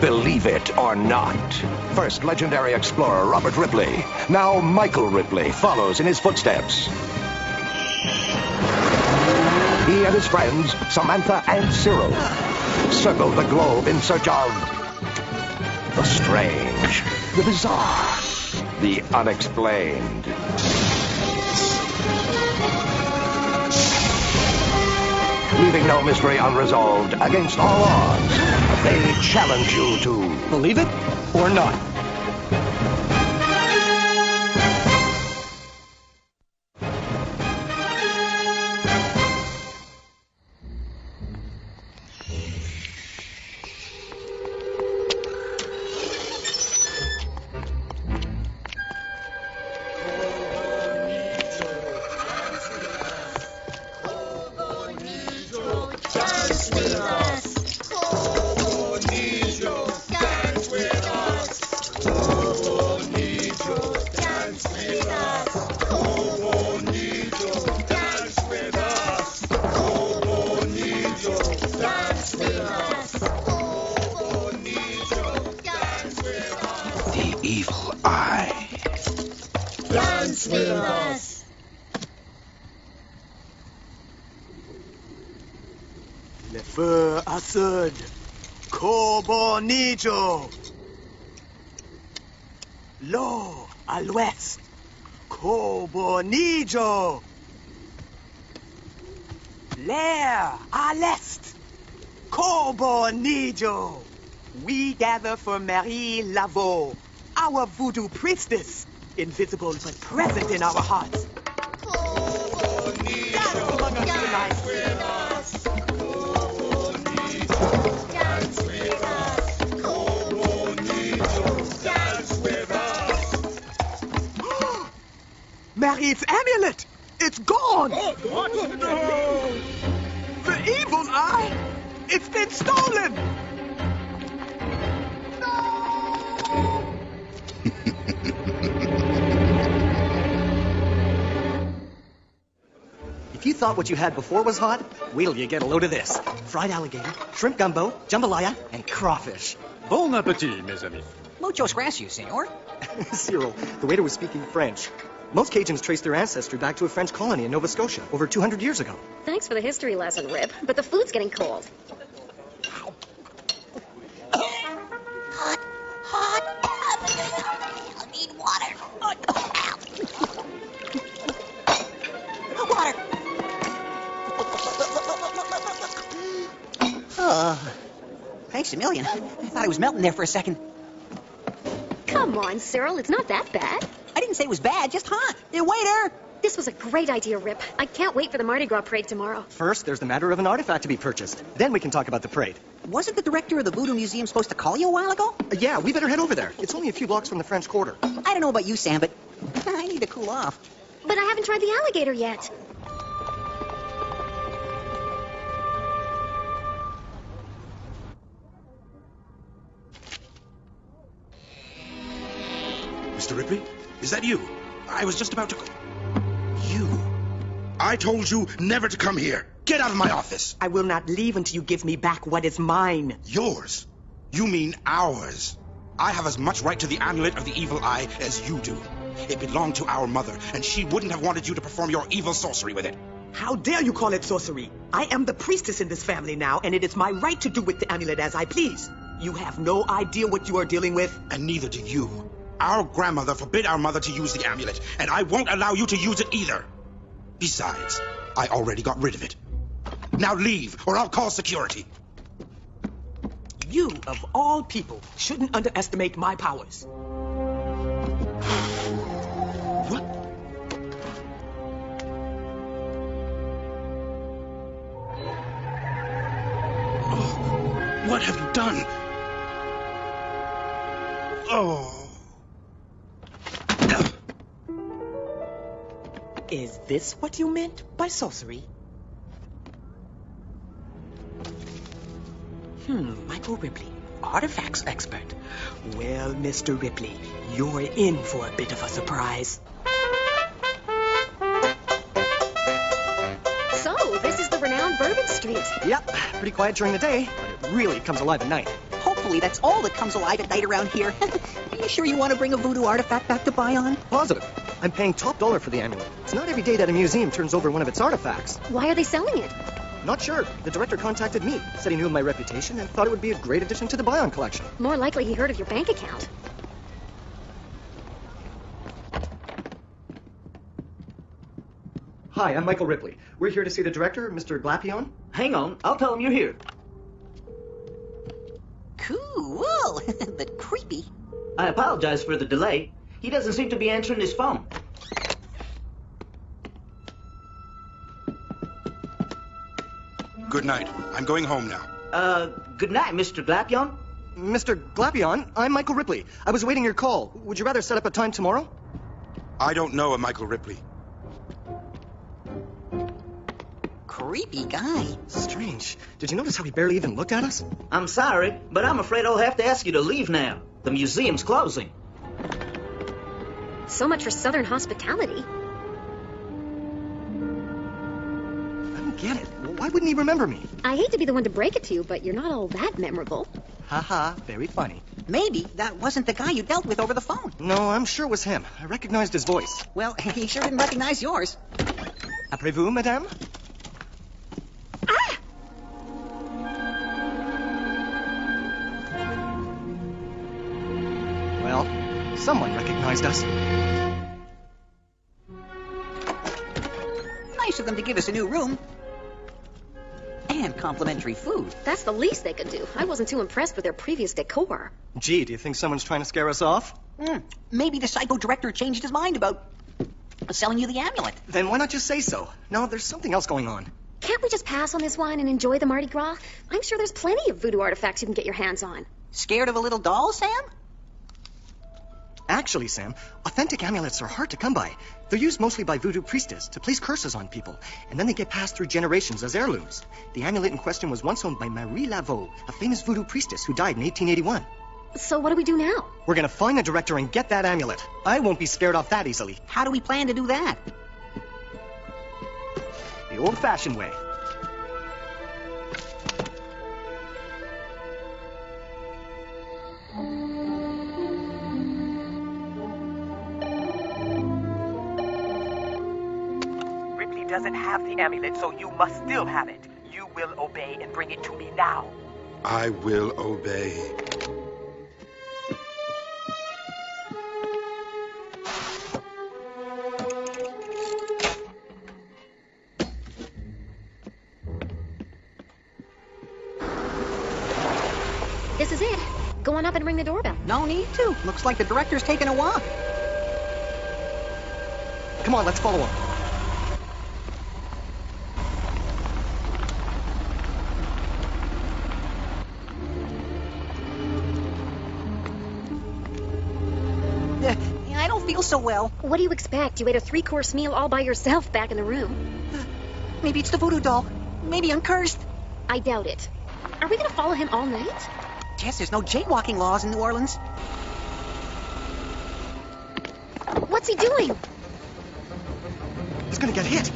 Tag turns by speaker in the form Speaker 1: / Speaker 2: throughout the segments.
Speaker 1: Believe it or not. First legendary explorer Robert Ripley, now Michael Ripley, follows in his footsteps. He and his friends, Samantha and Cyril, circle the globe in search of the strange, the bizarre, the unexplained. Leaving no mystery unresolved, against all odds, they challenge you to
Speaker 2: believe it or not.
Speaker 1: Evil Eye.
Speaker 3: Dance with us.
Speaker 2: Le feu Asud. Cobonijo. Lo à l'ouest. Cobonijo. L'air à l'est. Cobonijo. We gather for Marie Laveau, our voodoo priestess, invisible but present in our hearts. Dance among us tonight.
Speaker 3: Dance with us. Dance with us.
Speaker 2: Marie's amulet! It's gone!
Speaker 3: What? No!
Speaker 2: The evil eye! It's been stolen! If you thought what you had before was hot, wait till you get a load of this. Fried alligator, shrimp gumbo, jambalaya, and crawfish.
Speaker 4: Bon appétit, mes amis.
Speaker 5: Muchos gracias, senor.
Speaker 2: Cyril, the waiter was speaking French. Most Cajuns trace their ancestry back to a French colony in Nova Scotia over 200 years ago.
Speaker 6: Thanks for the history lesson, Rip, but the food's getting cold.
Speaker 5: Hot. I need water. Water. Thanks a million. I thought I was melting there for a second.
Speaker 6: Come on, Cyril, it's not that bad.
Speaker 5: I didn't say it was bad, just hot. Hey, waiter!
Speaker 6: This was a great idea, Rip. I can't wait for the Mardi Gras parade tomorrow.
Speaker 2: First, there's the matter of an artifact to be purchased. Then we can talk about the parade.
Speaker 5: Wasn't the director of the Voodoo Museum supposed to call you a while ago?
Speaker 2: Yeah, we better head over there. It's only a few blocks from the French Quarter.
Speaker 5: I don't know about you, Sam, but I need to cool off.
Speaker 6: But I haven't tried the alligator yet.
Speaker 7: Mr. Ripley, is that you? I was just about to... You? I told you never to come here. Get out of my office.
Speaker 2: I will not leave until you give me back what is mine.
Speaker 7: Yours? You mean ours. I have as much right to the amulet of the evil eye as you do. It belonged to our mother, and she wouldn't have wanted you to perform your evil sorcery with it.
Speaker 2: How dare you call it sorcery? I am the priestess in this family now, and it is my right to do with the amulet as I please. You have no idea what you are dealing with.
Speaker 7: And neither do you. Our grandmother forbid our mother to use the amulet, and I won't allow you to use it either. Besides, I already got rid of it. Now leave, or I'll call security.
Speaker 2: You, of all people, shouldn't underestimate my powers.
Speaker 7: What? Oh, what have you done? Oh.
Speaker 2: Is this what you meant by sorcery? Michael Ripley, artifacts expert. Well, Mr. Ripley, you're in for a bit of a surprise.
Speaker 6: So, this is the renowned Bourbon Street.
Speaker 2: Yep, pretty quiet during the day, but it really comes alive at night.
Speaker 5: Hope Hopefully that's all that comes alive at night around here. Are you sure you want to bring a voodoo artifact back to Bion?
Speaker 8: Positive. I'm paying top dollar for the amulet. It's not every day that a museum turns over one of its artifacts.
Speaker 6: Why are they selling it?
Speaker 8: Not sure. The director contacted me, said he knew of my reputation, and thought it would be a great addition to the Bion collection.
Speaker 6: More likely he heard of your bank account.
Speaker 8: Hi, I'm Michael Ripley. We're here to see the director, Mr. Glapion.
Speaker 9: Hang on, I'll tell him you're here.
Speaker 5: Cool, but creepy.
Speaker 9: I apologize for the delay. He doesn't seem to be answering his phone.
Speaker 7: Good night. I'm going home now.
Speaker 9: Good night, Mr. Glapion.
Speaker 8: Mr. Glapion, I'm Michael Ripley. I was waiting your call. Would you rather set up a time tomorrow?
Speaker 7: I don't know a Michael Ripley.
Speaker 5: Creepy guy.
Speaker 8: Strange. Did you notice how he barely even looked at us?
Speaker 9: I'm sorry, but I'm afraid I'll have to ask you to leave now. The museum's closing.
Speaker 6: So much for Southern hospitality.
Speaker 8: I don't get it. Why wouldn't he remember me?
Speaker 6: I hate to be the one to break it to you, but you're not all that memorable.
Speaker 8: Haha, very funny.
Speaker 5: Maybe that wasn't the guy you dealt with over the phone.
Speaker 8: No, I'm sure it was him. I recognized his voice.
Speaker 5: Well, he sure didn't recognize yours.
Speaker 8: Après-vous, madame?
Speaker 6: Ah!
Speaker 8: Well, someone recognized us.
Speaker 5: Nice of them to give us a new room. And complimentary food.
Speaker 6: That's the least they could do. I wasn't too impressed with their previous decor.
Speaker 8: Gee, do you think someone's trying to scare us off?
Speaker 5: Maybe the psycho director changed his mind about selling you the amulet.
Speaker 8: Then why not just say so? No, there's something else going on.
Speaker 6: Can't we just pass on this wine and enjoy the Mardi Gras? I'm sure there's plenty of voodoo artifacts you can get your hands on.
Speaker 5: Scared of a little doll, Sam?
Speaker 8: Actually, Sam, authentic amulets are hard to come by. They're used mostly by voodoo priestesses to place curses on people, and then they get passed through generations as heirlooms. The amulet in question was once owned by Marie Laveau, a famous voodoo priestess who died in 1881.
Speaker 6: So what do we do now?
Speaker 8: We're gonna find the director and get that amulet. I won't be scared off that easily.
Speaker 5: How do we plan to do that?
Speaker 8: The old-fashioned way.
Speaker 2: Ripley doesn't have the amulet, so you must still have it. You will obey and bring it to me now.
Speaker 7: I will obey.
Speaker 6: This is it. Go on up and ring the doorbell.
Speaker 5: No need to. Looks like the director's taking a walk.
Speaker 8: Come on, let's follow him.
Speaker 5: I don't feel so well.
Speaker 6: What do you expect? You ate a 3-course meal all by yourself back in the room.
Speaker 5: Maybe it's the voodoo doll. Maybe I'm cursed.
Speaker 6: I doubt it. Are we gonna follow him all night?
Speaker 5: Jess, there's no jaywalking laws in New Orleans.
Speaker 6: What's he doing?
Speaker 8: He's gonna get hit.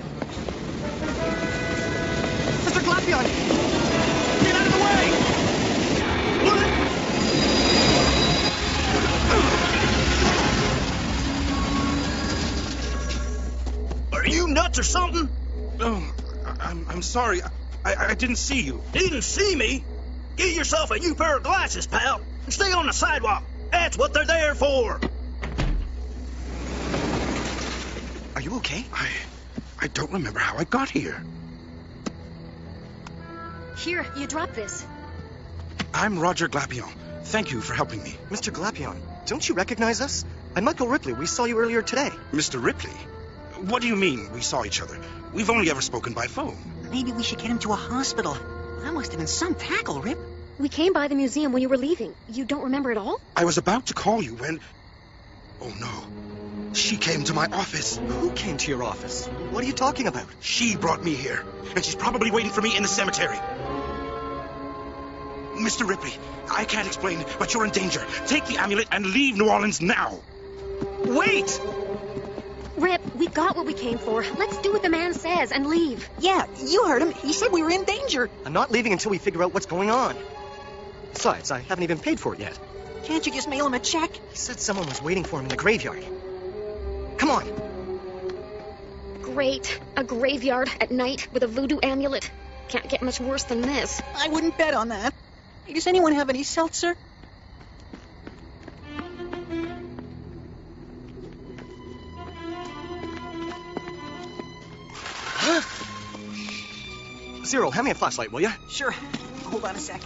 Speaker 8: Mr. Glapion! Get out of the way!
Speaker 9: Are you nuts or something?
Speaker 7: Oh, I'm sorry. I didn't see you.
Speaker 9: Didn't see me? Get yourself a new pair of glasses, pal, and stay on the sidewalk. That's what they're there for.
Speaker 8: Are you okay?
Speaker 7: I don't remember how I got here.
Speaker 6: Here, you drop this.
Speaker 7: I'm Roger Glapion. Thank you for helping me.
Speaker 8: Mr. Glapion, don't you recognize us? I'm Michael Ripley. We saw you earlier today.
Speaker 7: Mr. Ripley? What do you mean we saw each other? We've only ever spoken by phone.
Speaker 5: Maybe we should get him to a hospital. That must have been some tackle, Rip.
Speaker 6: We came by the museum when you were leaving. You don't remember at all?
Speaker 7: I was about to call you when... Oh, no. She came to my office.
Speaker 8: Who came to your office? What are you talking about?
Speaker 7: She brought me here, and she's probably waiting for me in the cemetery. Mr. Ripley, I can't explain, but you're in danger. Take the amulet and leave New Orleans now.
Speaker 8: Wait!
Speaker 6: Rip, we got what we came for. Let's do what the man says and leave.
Speaker 5: Yeah, you heard him. He said we were in danger.
Speaker 8: I'm not leaving until we figure out what's going on. Besides, I haven't even paid for it yet.
Speaker 5: Can't you just mail him a check?
Speaker 8: He said someone was waiting for him in the graveyard. Come on.
Speaker 6: Great. A graveyard at night with a voodoo amulet. Can't get much worse than this.
Speaker 5: I wouldn't bet on that. Hey, does anyone have any seltzer?
Speaker 8: Cyril, hand me a flashlight, will you?
Speaker 5: Sure. Hold on a sec.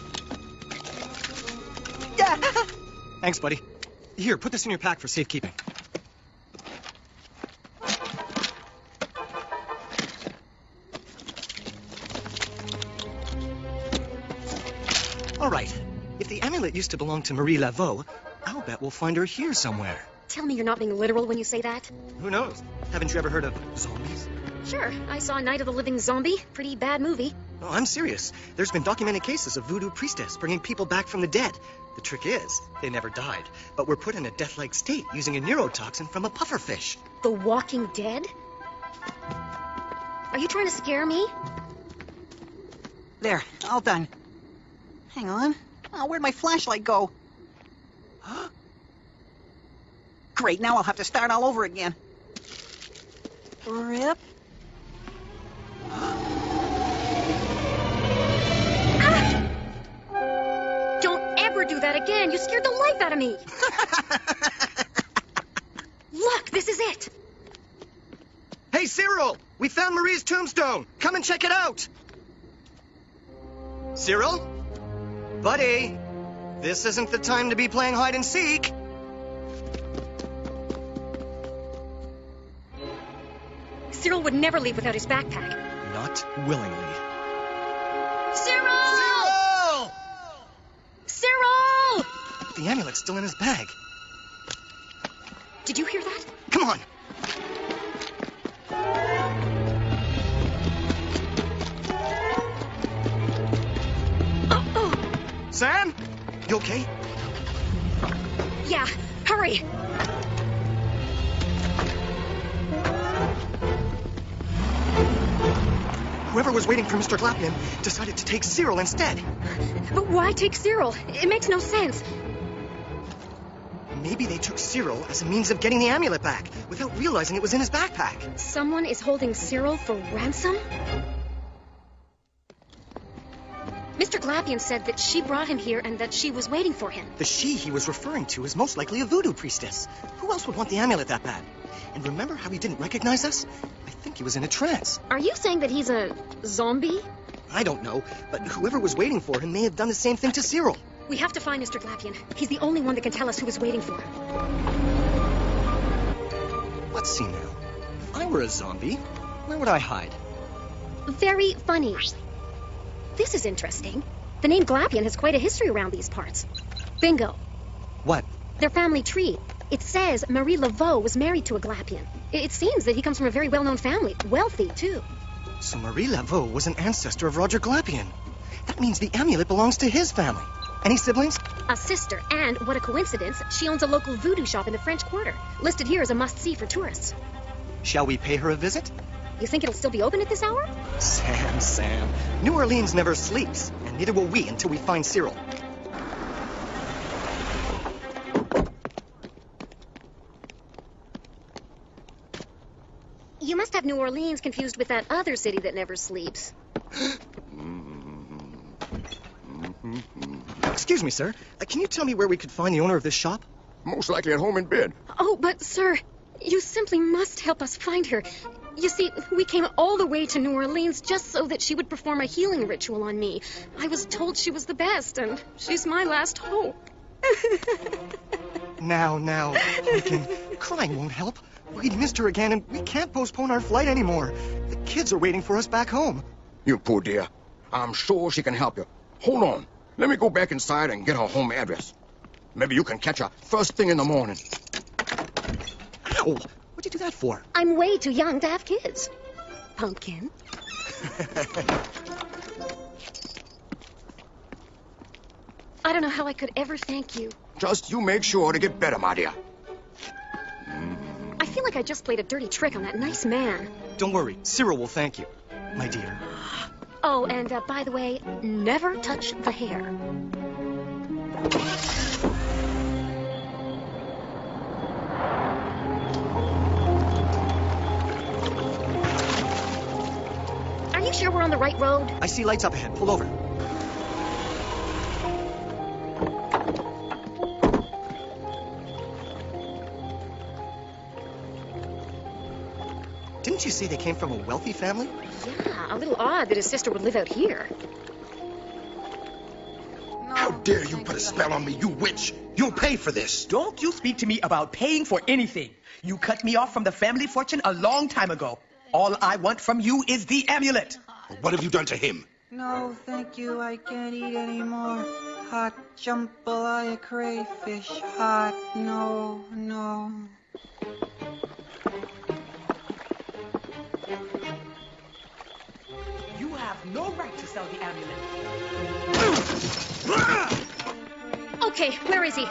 Speaker 5: Yeah.
Speaker 8: Thanks, buddy. Here, put this in your pack for safekeeping. All right. If the amulet used to belong to Marie Laveau, I'll bet we'll find her here somewhere.
Speaker 6: Tell me you're not being literal when you say that.
Speaker 8: Who knows? Haven't you ever heard of zombies?
Speaker 6: Sure, I saw Night of the Living Zombie. Pretty bad movie.
Speaker 8: No, I'm serious. There's been documented cases of voodoo priestess bringing people back from the dead. The trick is, they never died, but were put in a death-like state using a neurotoxin from a pufferfish.
Speaker 6: The Walking Dead? Are you trying to scare me?
Speaker 5: There, all done. Hang on. Oh, where'd my flashlight go? Great, now I'll have to start all over again. Rip.
Speaker 6: Don't ever do that again. You scared the life out of me. Look, this is it.
Speaker 8: Hey, Cyril! We found Marie's tombstone. Come and check it out. Cyril? Buddy, this isn't the time to be playing hide and seek.
Speaker 6: Cyril would never leave without his backpack.
Speaker 8: Not willingly.
Speaker 6: Cyril!
Speaker 8: Cyril!
Speaker 6: Cyril!
Speaker 8: The amulet's still in his bag.
Speaker 6: Did you hear that?
Speaker 8: Come on. Sam? You okay?
Speaker 6: Yeah, hurry.
Speaker 8: Whoever was waiting for Mr. Glapian decided to take Cyril instead.
Speaker 6: But why take Cyril? It makes no sense.
Speaker 8: Maybe they took Cyril as a means of getting the amulet back without realizing it was in his backpack.
Speaker 6: Someone is holding Cyril for ransom? Mr. Glapian said that she brought him here and that she was waiting for him.
Speaker 8: The she he was referring to is most likely a voodoo priestess. Who else would want the amulet that bad? And remember how he didn't recognize us? I think he was in a trance.
Speaker 6: Are you saying that he's a zombie?
Speaker 8: I don't know, but whoever was waiting for him may have done the same thing to Cyril.
Speaker 6: We have to find Mr. Glapian. He's the only one that can tell us who was waiting for him.
Speaker 8: Let's see now. If I were a zombie, where would I hide?
Speaker 6: Very funny. This is interesting. The name Glapian has quite a history around these parts. Bingo.
Speaker 8: What?
Speaker 6: Their family tree. It says Marie Laveau was married to a Glapian. It seems that he comes from a very well-known family. Wealthy, too.
Speaker 8: So Marie Laveau was an ancestor of Roger Glapian. That means the amulet belongs to his family. Any siblings?
Speaker 6: A sister, and what a coincidence, she owns a local voodoo shop in the French Quarter. Listed here as a must-see for tourists.
Speaker 8: Shall we pay her a visit?
Speaker 6: You think it'll still be open at this hour?
Speaker 8: Sam. New Orleans never sleeps, and neither will we until we find Cyril.
Speaker 6: You must have New Orleans confused with that other city that never sleeps.
Speaker 8: Excuse me, sir. Can you tell me where we could find the owner of this shop?
Speaker 1: Most likely at home in bed.
Speaker 6: Oh, but sir, you simply must help us find her. You see, we came all the way to New Orleans just so that she would perform a healing ritual on me. I was told she was the best, and she's my last hope.
Speaker 8: Now, Pumpkin, crying won't help. We'd missed her again, and we can't postpone our flight anymore. The kids are waiting for us back home.
Speaker 1: You poor dear. I'm sure she can help you. Hold on. Let me go back inside and get her home address. Maybe you can catch her first thing in the morning.
Speaker 8: Ow! What'd you do that for?
Speaker 6: I'm way too young to have kids. Pumpkin. I don't know how I could ever thank you.
Speaker 1: Just you make sure to get better, my dear.
Speaker 6: I feel like I just played a dirty trick on that nice man.
Speaker 8: Don't worry, Cyril will thank you, my dear.
Speaker 6: Oh, and by the way, never touch the hair. Are you sure we're on the right road?
Speaker 8: I see lights up ahead. Pull over. Didn't you say they came from a wealthy family?
Speaker 6: Yeah, a little odd that his sister would live out here.
Speaker 7: How dare you put a spell on me, you witch! You'll pay for this!
Speaker 2: Don't you speak to me about paying for anything. You cut me off from the family fortune a long time ago. All I want from you is the amulet.
Speaker 7: What have you done to him?
Speaker 10: No, thank you. I can't eat anymore. Hot jambalaya crayfish. Hot. No, no.
Speaker 2: You have no right to sell the amulet.
Speaker 6: Okay, where is he?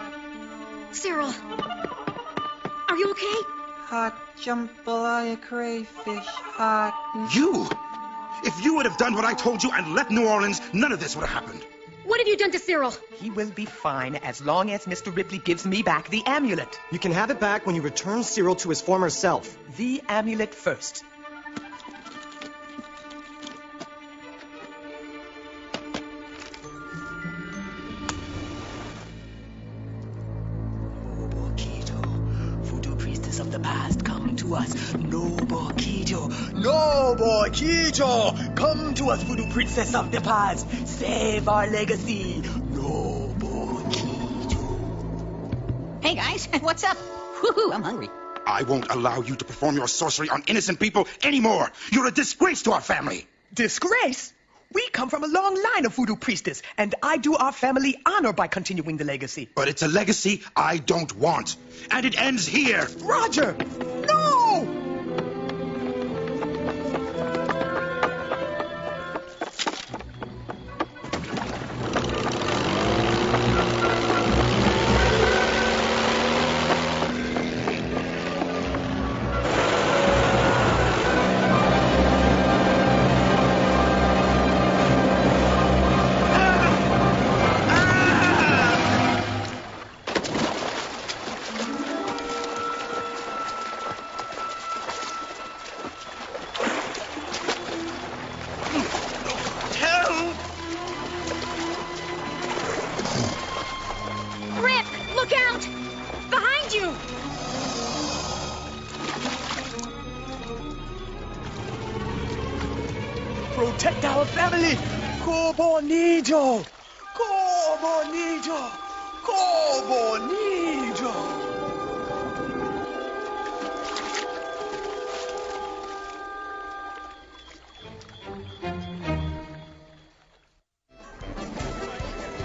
Speaker 6: Cyril. Are you okay?
Speaker 10: Hot jambalaya crayfish. Hot.
Speaker 7: You! If you would have done what I told you and left New Orleans, none of this would have happened.
Speaker 6: What have you done to Cyril?
Speaker 2: He will be fine as long as Mr. Ripley gives me back the amulet.
Speaker 8: You can have it back when you return Cyril to his former self.
Speaker 2: The amulet first. Of the past, come to us. Noble Kijo, Noble Kijo, come to us, voodoo princess of the past. Save our legacy, Noble Kijo.
Speaker 5: Hey, guys, what's up? Woohoo, I'm hungry.
Speaker 7: I won't allow you to perform your sorcery on innocent people anymore. You're a disgrace to our family.
Speaker 2: Disgrace? We come from a long line of voodoo priestess, and I do our family honor by continuing the legacy.
Speaker 7: But it's a legacy I don't want. And it ends here.
Speaker 2: Roger! No!
Speaker 6: Rip, look out! Behind you!
Speaker 2: Protect our family! Go bonito! Go bonito! Go bonito!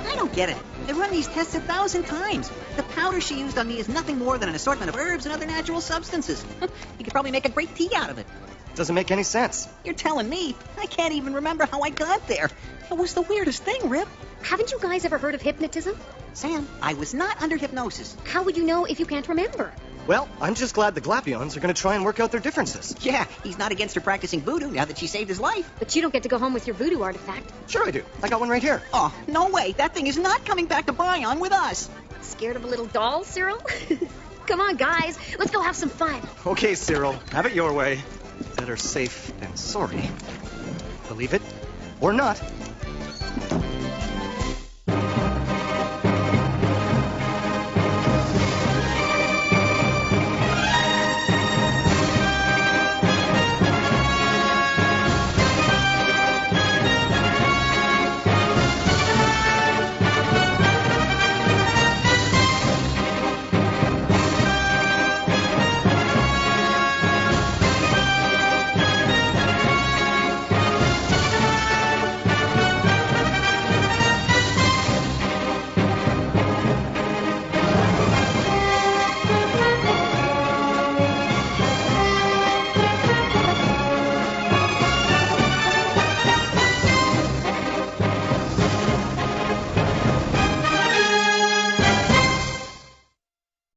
Speaker 5: I don't get it. They run these tests 1,000 times. The powder she used on me is nothing more than an assortment of herbs and other natural substances. You could probably make a great tea out of it.
Speaker 8: Doesn't make any sense.
Speaker 5: You're telling me? I can't even remember how I got there. It was the weirdest thing, Rip.
Speaker 6: Haven't you guys ever heard of hypnotism?
Speaker 5: Sam, I was not under hypnosis.
Speaker 6: How would you know if you can't remember?
Speaker 8: Well, I'm just glad the Glapions are going to try and work out their differences.
Speaker 5: Yeah, he's not against her practicing voodoo now that she saved his life.
Speaker 6: But you don't get to go home with your voodoo artifact.
Speaker 8: Sure I do. I got one right here.
Speaker 5: Oh, no way. That thing is not coming back to Bion with us.
Speaker 6: Scared of a little doll, Cyril? Come on, guys. Let's go have some fun.
Speaker 8: Okay, Cyril. Have it your way. Better safe than sorry. Believe it or not,